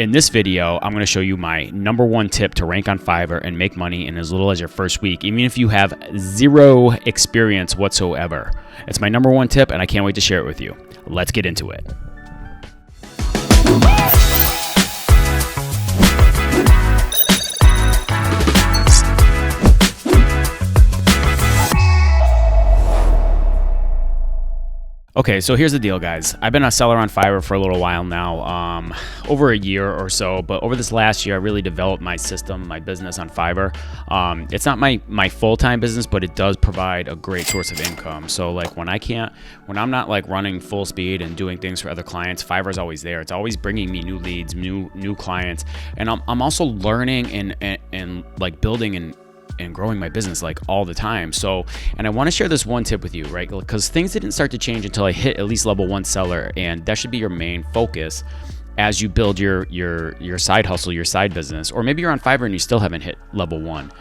In this video, I'm going to show you my #1 tip to rank on Fiverr and make money in as little as your first week, even if you have zero experience whatsoever. It's my #1 tip, and I can't wait to share it with you. Let's get into it. Okay, so here's the deal, guys. I've been a seller on Fiverr for a little while now, over a year or so, but over this last year, I really developed my system, my business on Fiverr. It's not my full-time business, but it does provide a great source of income. So like when I'm not like running full speed and doing things for other clients, Fiverr's always there. It's always bringing me new leads, new clients. And I'm also learning and like building and growing my business like all the time. So, and I want to share this one tip with you, right? Because things didn't start to change until I hit at least level 1 seller, and that should be your main focus as you build your side hustle, your side business. Or maybe you're on Fiverr and you still haven't hit level 1.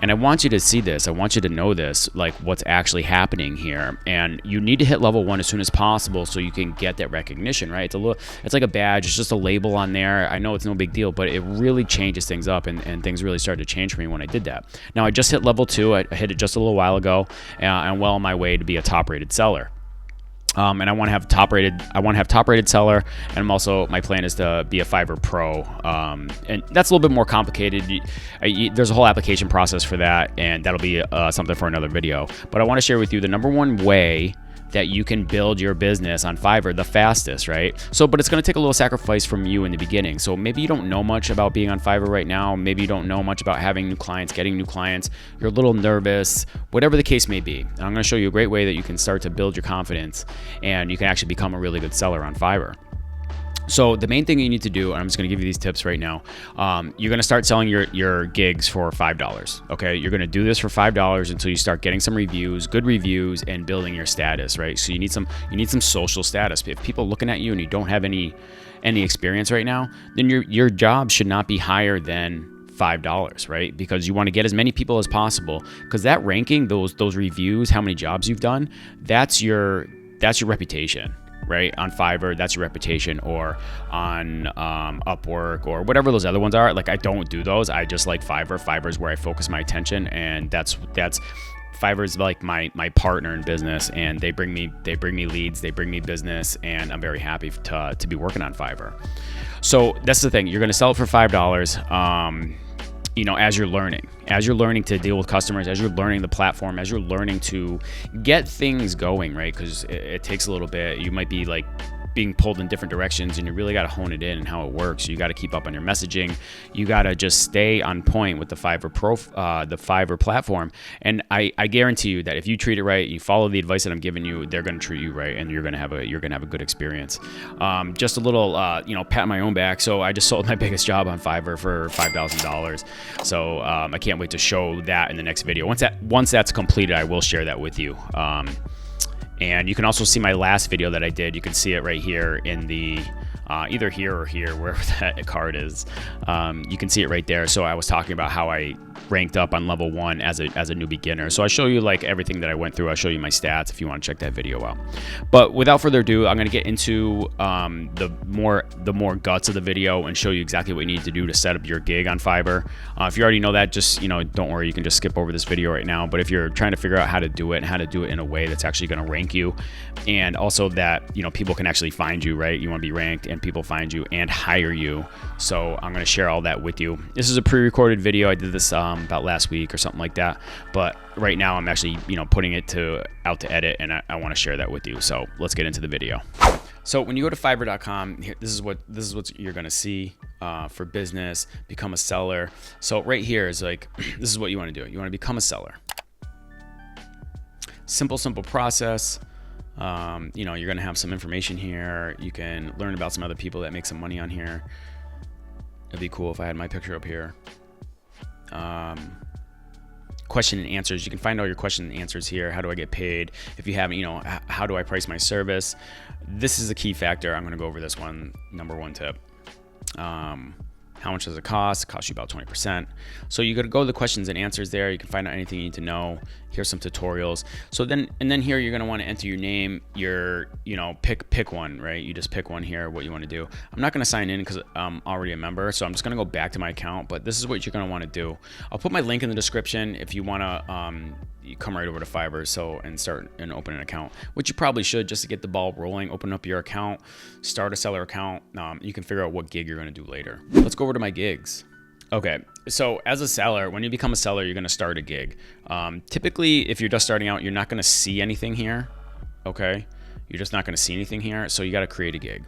And I want you to see this. I want you to know this, like what's actually happening here. And you need to hit level 1 as soon as possible so you can get that recognition, right? It's like a badge. It's just a label on there. I know it's no big deal, but it really changes things up, and things really started to change for me when I did that. Now I just hit level 2. I hit it just a little while ago, and I'm well on my way to be a top-rated seller. And I want to have top-rated seller, and my plan is to be a Fiverr Pro, and that's a little bit more complicated. There's a whole application process for that, and that'll be something for another video. But I want to share with you the #1 way that you can build your business on Fiverr the fastest, right? But it's going to take a little sacrifice from you in the beginning. So maybe you don't know much about being on Fiverr right now. Maybe you don't know much about having new clients, getting new clients. You're a little nervous, whatever the case may be. And I'm going to show you a great way that you can start to build your confidence, and you can actually become a really good seller on Fiverr. So the main thing you need to do, and I'm just going to give you these tips right now. You're going to start selling your gigs for $5. Okay, you're going to do this for $5 until you start getting some reviews, good reviews, and building your status, right? So you need some social status. If people are looking at you and you don't have any experience right now, then your job should not be higher than $5, right? Because you want to get as many people as possible. Because that ranking, those reviews, how many jobs you've done, that's your reputation. Right? On Fiverr, that's your reputation, or on Upwork, or whatever those other ones are. Like, I don't do those. I just like Fiverr. Fiverr is where I focus my attention, and that's Fiverr is like my partner in business, and they bring me leads, they bring me business, and I'm very happy to be working on Fiverr. So that's the thing. You're going to sell it for $5. As you're learning to deal with customers, as you're learning the platform, as you're learning to get things going, right? Because it takes a little bit. You might be like being pulled in different directions, and you really got to hone it in and how it works. You got to keep up on your messaging. You got to just stay on point with the Fiverr the Fiverr platform. And I guarantee you that if you treat it right, you follow the advice that I'm giving you, they're going to treat you right, and you're going to have a good experience. Just a little, pat my own back. So I just sold my biggest job on Fiverr for $5,000. So I can't wait to show that in the next video. Once that's completed, I will share that with you. And you can also see my last video that I did. You can see it right here in the either here or here, wherever that card is. You can see it right there. So I was talking about how I ranked up on level 1 as a new beginner. So I show you like everything that I went through. I'll show you my stats if you want to check that video out. But without further ado, I'm going to get into the more guts of the video and show you exactly what you need to do to set up your gig on Fiverr. If you already know that, just don't worry, you can just skip over this video right now. But if you're trying to figure out how to do it and how to do it in a way that's actually going to rank you, and also that people can actually find you, right? You want to be ranked and people find you and hire you. So I'm going to share all that with you. This is a pre-recorded video. I did this about last week or something like that, but right now I'm actually putting it out to edit, and I want to share that with you. So let's get into the video. So when you go to fiverr.com, this is what you're going to see for business, become a seller. So right here is like, this is what you want to do. You want to become a seller. Simple process. You're going to have some information here. You can learn about some other people that make some money on here. It'd be cool if I had my picture up here. Question and answers. You can find all your question and answers here. How do I get paid? If you haven't, how do I price my service? This is a key factor. I'm going to go over this one, #1 tip. How How much does it cost? It costs you about 20%. So you got to go to the questions and answers there. You can find out anything you need to know. Here's some tutorials. So then here you're going to want to enter your name, pick one, right? You just pick one here, what you want to do. I'm not going to sign in because I'm already a member. So I'm just going to go back to my account, but this is what you're going to want to do. I'll put my link in the description if you want to you come right over to Fiverr and start and open an account, which you probably should just to get the ball rolling. Open up your account, start a seller account. You can figure out what gig you're going to do later. Let's go over to my gigs. Okay, so as a seller, when you become a seller, you're going to start a gig. Typically, if you're just starting out, you're not going to see anything here. Okay, you're just not going to see anything here, so you got to create a gig.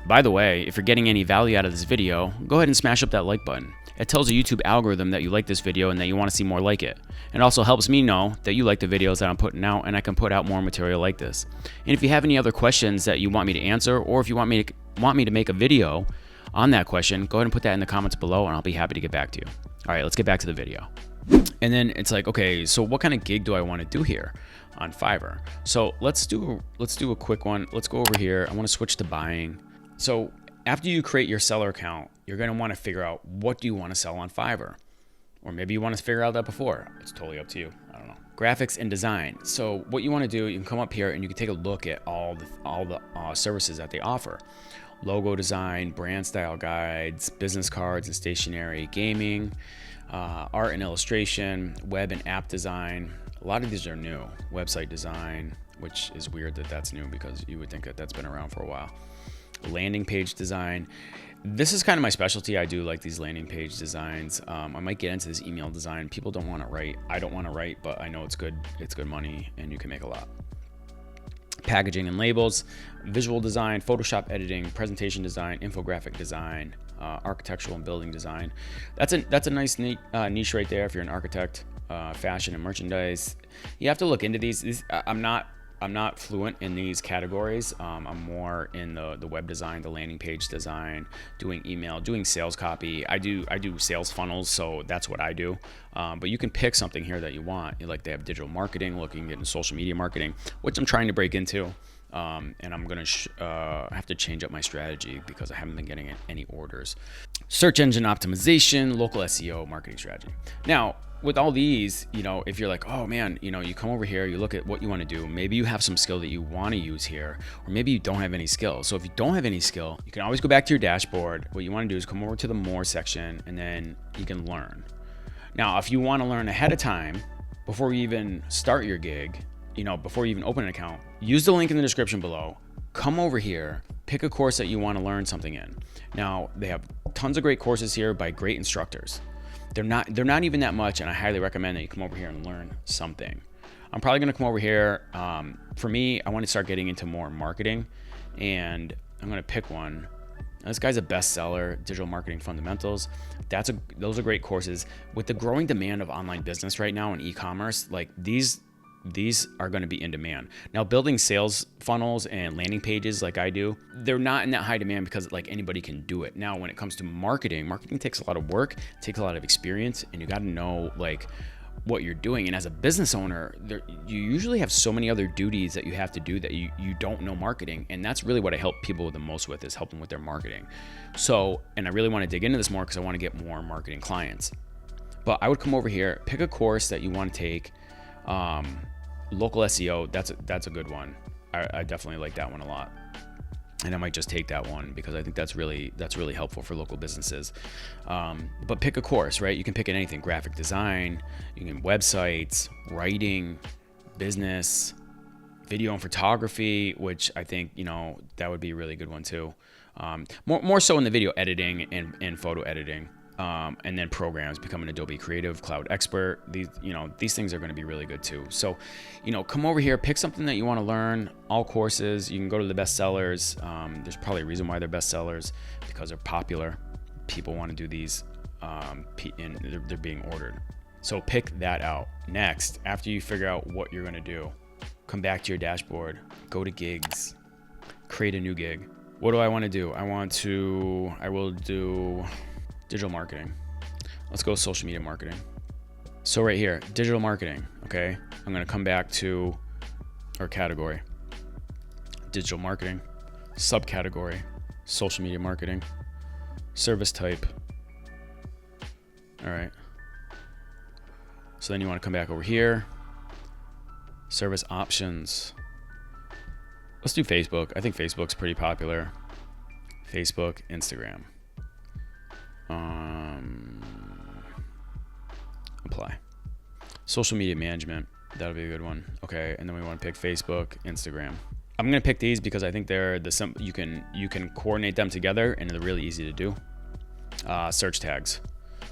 By the way, if you're getting any value out of this video, go ahead and smash up that like button. It tells the YouTube algorithm that you like this video and that you want to see more like it. It also helps me know that you like the videos that I'm putting out, and I can put out more material like this. And if you have any other questions that you want me to answer, or if you want me to make a video on that question, go ahead and put that in the comments below and I'll be happy to get back to you. All right, let's get back to the video. And then it's like, okay, so what kind of gig do I want to do here on Fiverr? So let's do a quick one. Let's go over here. I want to switch to buying. So after you create your seller account, you're going to want to figure out what do you want to sell on Fiverr? Or maybe you want to figure out that before. It's totally up to you. I don't know. Graphics and design. So what you want to do, you can come up here and you can take a look at all the services that they offer. Logo design, brand style guides, business cards and stationery, gaming, art and illustration, web and app design. A lot of these are new. Website design, which is weird that that's new because you would think that that's been around for a while. Landing page design. This is kind of my specialty. I do like these landing page designs. I might get into this email design. People don't want to write. I don't want to write, but I know it's good. It's good money and you can make a lot. Packaging and labels, visual design, Photoshop editing, presentation design, infographic design, architectural and building design. That's a nice niche right there if you're an architect. Fashion and merchandise. You have to look into these. I'm not fluent in these categories. I'm more in the web design, the landing page design, doing email, doing sales copy. I do sales funnels, so that's what I do. But you can pick something here that you want. Like they have digital marketing, looking into social media marketing, which I'm trying to break into. And I'm gonna have to change up my strategy because I haven't been getting any orders. Search engine optimization, local SEO, marketing strategy. Now, with all these, if you're like, oh man, you come over here, you look at what you want to do. Maybe you have some skill that you want to use here, or maybe you don't have any skill. So if you don't have any skill, you can always go back to your dashboard. What you want to do is come over to the more section and then you can learn. Now, if you want to learn ahead of time, before you even start your gig, before you even open an account, use the link in the description below. Come over here, pick a course that you want to learn something in. Now, they have tons of great courses here by great instructors. They're not even that much, and I highly recommend that you come over here and learn something. I'm probably going to come over here. For me, I want to start getting into more marketing, and I'm going to pick one. Now, this guy's a bestseller, Digital Marketing Fundamentals. Those are great courses. With the growing demand of online business right now and e-commerce, like these are going to be in demand. Now, building sales funnels and landing pages like I do, they're not in that high demand because like anybody can do it. Now, when it comes to marketing takes a lot of work, takes a lot of experience, and you got to know like what you're doing. And as a business owner, you usually have so many other duties that you have to do that you don't know marketing. And that's really what I help people the most with, is help them with their marketing. So, and I really want to dig into this more because I want to get more marketing clients. But I would come over here, pick a course that you want to take. Local SEO, that's a good one. I definitely like that one a lot, and I might just take that one because I think that's really helpful for local businesses. But pick a course, right? You can pick anything: graphic design, you can websites, writing, business, video and photography, which I think that would be a really good one too. More so in the video editing and photo editing. And then programs, become an Adobe Creative Cloud expert. These things are going to be really good too. So, come over here, pick something that you want to learn. All courses, you can go to the bestsellers. There's probably a reason why they're bestsellers, because they're popular. People want to do these, and they're being ordered. So pick that out. Next, after you figure out what you're going to do, come back to your dashboard, go to gigs, create a new gig. What do I want to do? I will do digital marketing. Let's go social media marketing. So right here, digital marketing. Okay. I'm going to come back to our category, digital marketing, subcategory, social media marketing, service type, All right. So then you want to come back over here. Service options. Let's do Facebook. I think Facebook's pretty popular. Facebook, Instagram. Apply. Social media management. That'll be a good one. Okay, and then we want to pick Facebook, Instagram. I'm gonna pick these because I think they're you can coordinate them together and they're really easy to do. Search tags.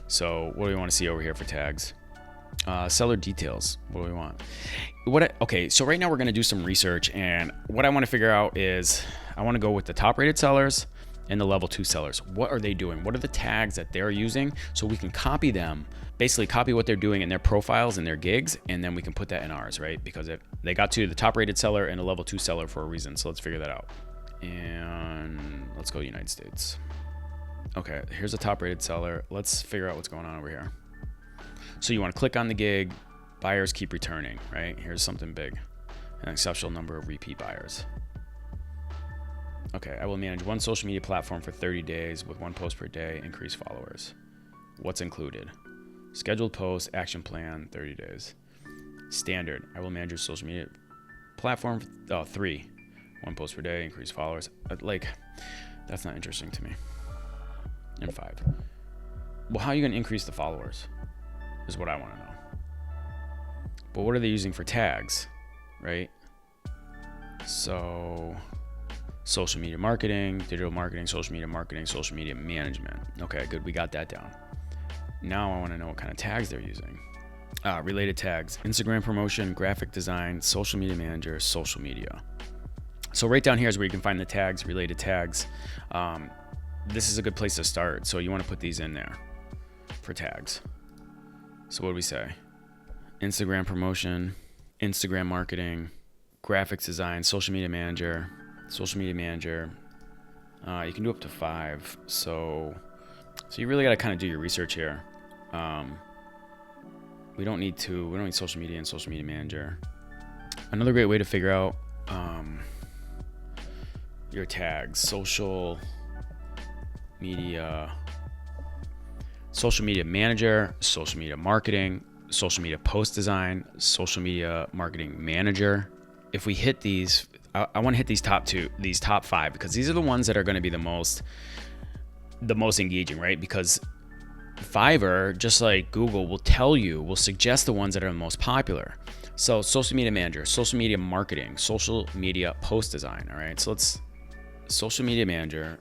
So what do we want to see over here for tags? Seller details. What do we want? Okay, so right now we're gonna do some research, and what I want to figure out is I want to go with the top rated sellers and the level 2 sellers. What are they doing? What are the tags that they're using so we can copy them, basically copy what they're doing in their profiles and their gigs, and then we can put that in ours, right? Because if they got to the top rated seller and a level 2 seller for a reason. So let's figure that out. And let's go United States. Okay, here's a top rated seller. Let's figure out what's going on over here. So you want to click on the gig, buyers keep returning, right? Here's something big, an exceptional number of repeat buyers. Okay, I will manage one social media platform for 30 days with 1 post per day, increase followers. What's included? Scheduled post, action plan, 30 days. Standard, I will manage your social media platform, 3. 1 post per day, increase followers. Like, that's not interesting to me. And 5. Well, how are you gonna increase the followers? Is what I wanna know. But what are they using for tags, right? So, social media marketing, digital marketing, social media management. Okay, good, we got that down. Now I wanna know what kind of tags they're using. Related tags, Instagram promotion, graphic design, social media manager, social media. So right down here is where you can find the tags, related tags. This is a good place to start. So you wanna put these in there for tags. So what do we say? Instagram promotion, Instagram marketing, graphics design, social media manager. You can do up to 5. So you really got to kind of do your research here. We don't need social media and social media manager. Another great way to figure out your tags: social media manager, social media marketing, social media post design, social media marketing manager. If we hit these, I want to hit these top 5, because these are the ones that are going to be the most engaging, right? Because Fiverr, just like Google, will suggest the ones that are the most popular. So social media manager, social media marketing, social media post design. All right, so let's social media manager,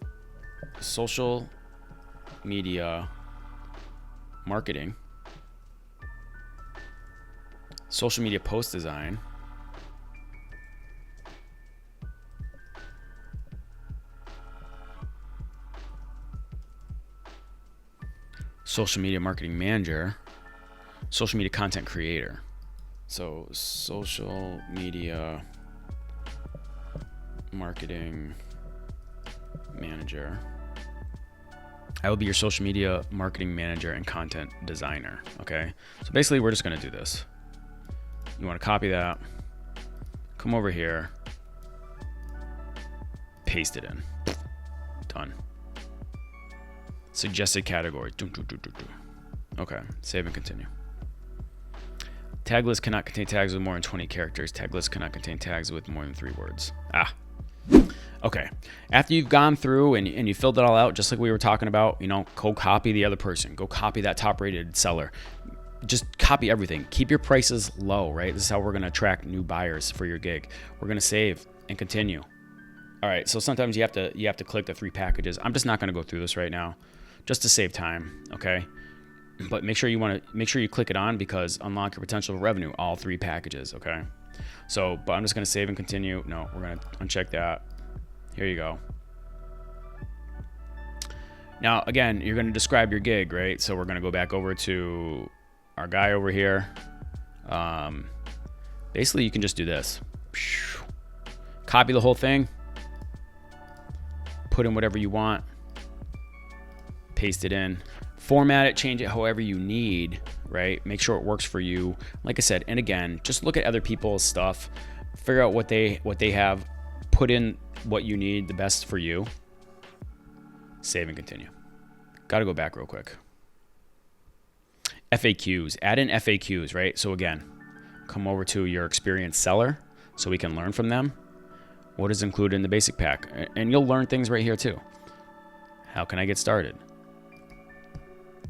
social media marketing, social media post design, social media marketing manager, social media content creator. So social media marketing manager. I will be your social media marketing manager and content designer. Okay, so basically we're just going to do this. You want to copy that, come over here, paste it in. Done. Suggested category. Okay, save and continue. Tag list cannot contain tags with more than 20 characters. Tag list cannot contain tags with more than 3 words. Okay. After you've gone through and you filled it all out, just like we were talking about, go copy the other person. Go copy that top rated seller. Just copy everything. Keep your prices low, right? This is how we're going to attract new buyers for your gig. We're going to save and continue. All right, so sometimes you have to click the 3 packages. I'm just not going to go through this right now, just to save time, okay? But make sure you click it on, because unlock your potential revenue, all 3 packages, okay? So, but I'm just going to save and continue. No, we're going to uncheck that. Here you go. Now, again, you're going to describe your gig, right? So we're going to go back over to our guy over here. Basically, you can just do this. Copy the whole thing. Put in whatever you want. Paste it in. Format it, change it however you need, right? Make sure it works for you. Like I said, and again, just look at other people's stuff. Figure out what they have. Put in what you need, the best for you. Save and continue. Got to go back real quick. FAQs, add in FAQs, right? So again, come over to your experienced seller so we can learn from them. What is included in the basic pack? And you'll learn things right here too. How can I get started?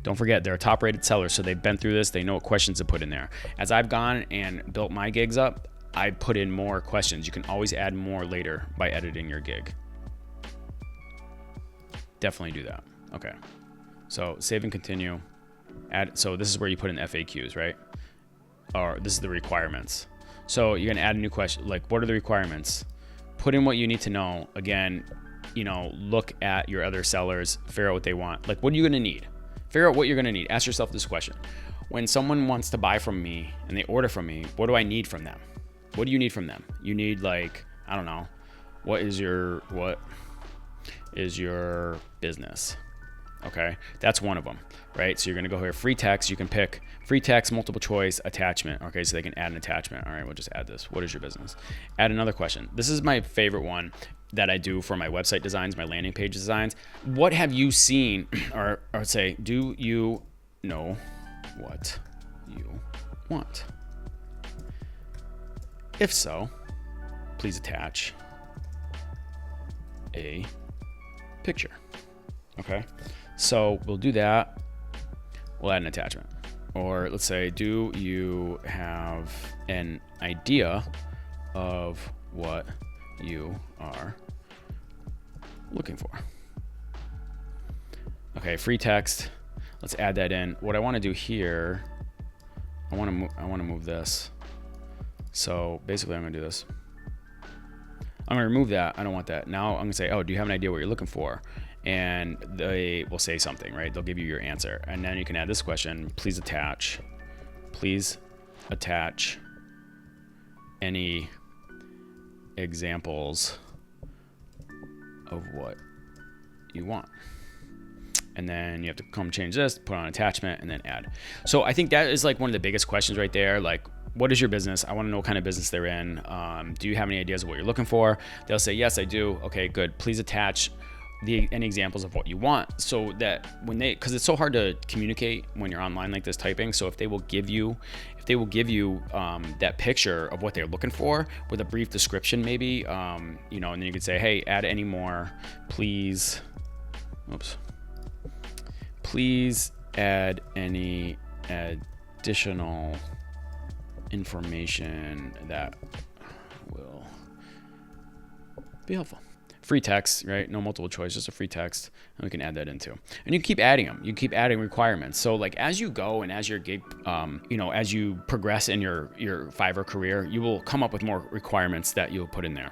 Don't forget, they're a top rated seller, so they've been through this. They know what questions to put in there. As I've gone and built my gigs up, I put in more questions. You can always add more later by editing your gig. Definitely do that. Okay. So save and continue. Add. So this is where you put in FAQs, right? Or this is the requirements. So you're gonna add a new question, like what are the requirements? Put in what you need to know. Again, you know, look at your other sellers, figure out what they want. Like, what are you gonna need? Figure out what you're gonna need. Ask yourself this question. When someone wants to buy from me and they order from me, what do I need from them? What do you need from them? You need, like, I don't know, what is your business? Okay, that's one of them, right? So you're gonna go here, free text. You can pick free text, multiple choice, attachment. Okay, so they can add an attachment. All right, we'll just add this. What is your business? Add another question. This is my favorite one that I do for my website designs, my landing page designs. What have you seen, or say, do you know what you want? If so, please attach a picture. Okay, so we'll do that. We'll add an attachment. Or let's say, do you have an idea of what you are looking for? Okay, free text. Let's add that in. What I want to do here, I want to move this. So basically, I'm gonna do this. I'm gonna remove that. I don't want that. Now I'm gonna say, oh, do you have an idea what you're looking for? And they will say something, right? They'll give you your answer. And then you can add this question, please attach any examples of what you want. And then you have to come change this, put on attachment, and then add. So I think that is like one of the biggest questions right there. Like, what is your business? I want to know what kind of business they're in. Do you have any ideas of what you're looking for? They'll say, yes, I do. Okay, good. Please attach any examples of what you want, so that when because it's so hard to communicate when you're online like this typing. So if they will give you that picture of what they're looking for with a brief description, maybe, you know, and then you could say, hey, add any more, please. Oops. Please add any additional information that will be helpful. Free text, right? No multiple choice, just a free text, and we can add that in too. And you keep adding them. You keep adding requirements. So like as you go and as your gig, you know, as you progress in your Fiverr career, you will come up with more requirements that you'll put in there.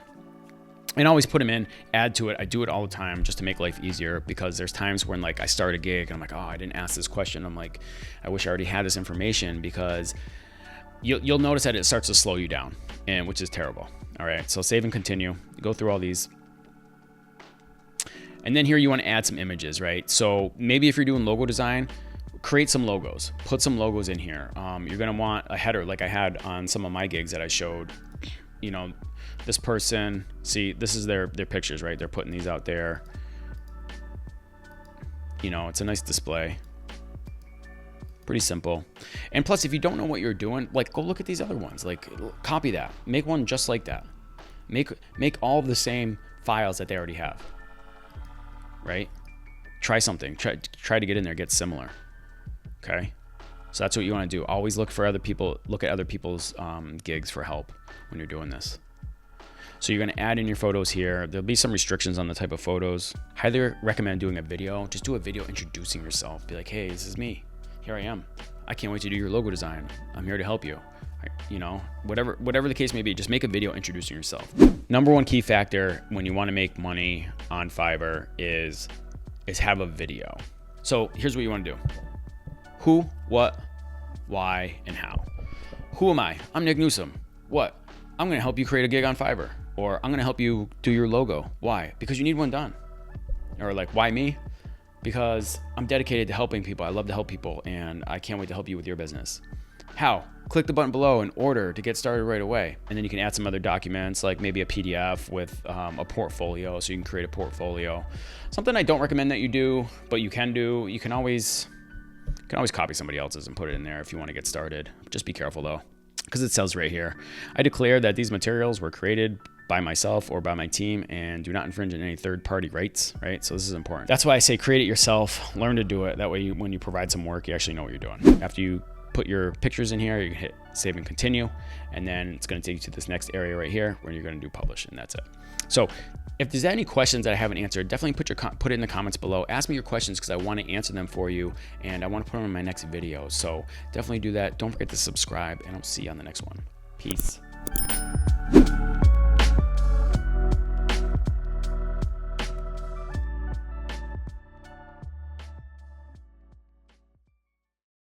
And always put them in, add to it. I do it all the time just to make life easier, because there's times when like I start a gig and I'm like, oh, I didn't ask this question. I'm like, I wish I already had this information, because you'll notice that it starts to slow you down, and which is terrible. All right, so save and continue. Go through all these. And then here you want to add some images, right? So maybe if you're doing logo design, create some logos, put some logos in here. You're going to want a header like I had on some of my gigs that I showed. You know, this person, see, this is their pictures, right? They're putting these out there. You know, it's a nice display. Pretty simple. And plus, if you don't know what you're doing, like go look at these other ones, like copy that, make one just like that. Make all of the same files that they already have, right? Try something, try to get in there, get similar. Okay. So that's what you want to do. Always look for other people, look at other people's gigs for help when you're doing this. So you're going to add in your photos here. There'll be some restrictions on the type of photos. Highly recommend doing a video. Just do a video introducing yourself. Be like, hey, this is me. Here I am. I can't wait to do your logo design. I'm here to help you. You know, whatever the case may be, just make a video introducing yourself. Number one key factor when you want to make money on Fiverr is have a video. So here's what you want to do. Who, what, why, and how. Who am I? I'm Nick Newsom. What? I'm going to help you create a gig on Fiverr. Or I'm going to help you do your logo. Why? Because you need one done. Or like, why me? Because I'm dedicated to helping people. I love to help people, and I can't wait to help you with your business. How? Click the button below and order to get started right away. And then you can add some other documents, like maybe a PDF with a portfolio, so you can create a portfolio. Something I don't recommend that you do, but you can do. You can always can always copy somebody else's and put it in there if you want to get started. Just be careful though, because it says right here, I declare that these materials were created by myself or by my team and do not infringe on any third-party rights, right? So this is important. That's why I say create it yourself, learn to do it. That way when you provide some work, you actually know what you're doing. After you put your pictures in here, you can hit save and continue, and then it's going to take you to this next area right here where you're going to do publish, and that's it. So if there's any questions that I haven't answered, definitely put it in the comments below. Ask me your questions because I want to answer them for you, and I want to put them in my next video. So definitely do that. Don't forget to subscribe, and I'll see you on the next one. Peace.